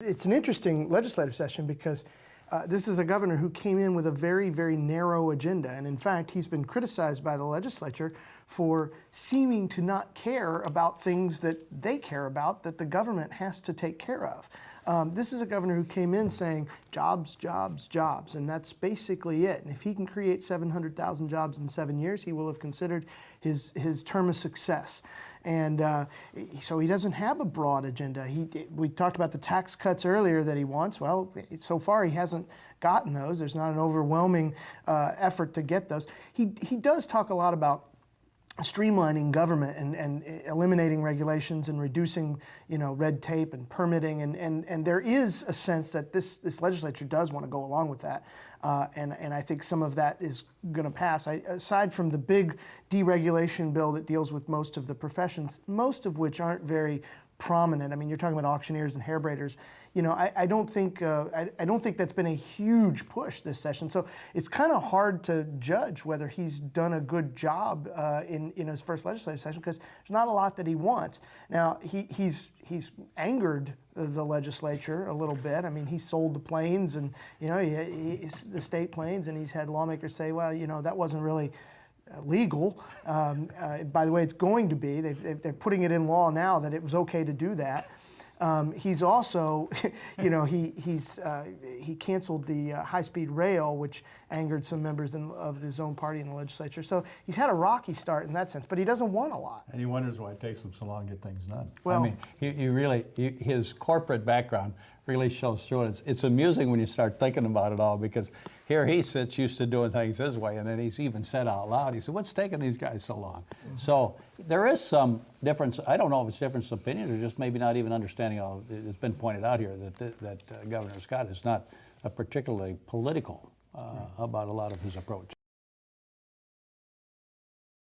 It's an interesting legislative session because this is a governor who came in with a very, very narrow agenda. And in fact, he's been criticized by the legislature for seeming to not care about things that they care about, that the government has to take care of. This is a governor who came in saying jobs, jobs, jobs, and that's basically it. And if he can create 700,000 jobs in 7 years, he will have considered his term a success. And so he doesn't have a broad agenda. We talked about the tax cuts earlier that he wants. Well, so far he hasn't gotten those. There's not an overwhelming effort to get those. He does talk a lot about streamlining government and eliminating regulations and reducing, red tape and permitting, and there is a sense that this legislature does want to go along with that, and I think some of that is going to pass. Aside from the big deregulation bill that deals with most of the professions, most of which aren't very prominent. I mean, you're talking about auctioneers and hair braiders. I don't think that's been a huge push this session. So it's kind of hard to judge whether he's done a good job in his first legislative session because there's not a lot that he wants. Now he's angered the legislature a little bit. I mean, he sold the planes and the state planes, and he's had lawmakers say, well, that wasn't really legal. By the way, it's going to be. They're putting it in law now that it was okay to do that. He's also, he canceled the high-speed rail, which angered some members of his own party in the legislature. So he's had a rocky start in that sense, but he doesn't want a lot. And he wonders why it takes him so long to get things done. Well, I mean, his corporate background really shows through it. It's amusing when you start thinking about it all, because here he sits used to doing things his way, and then he's even said out loud, he said, what's taking these guys so long? Mm-hmm. So there is some difference. I don't know if it's difference of opinion or just maybe not even understanding of, it's been pointed out here that Governor Scott is not particularly political about a lot of his approach.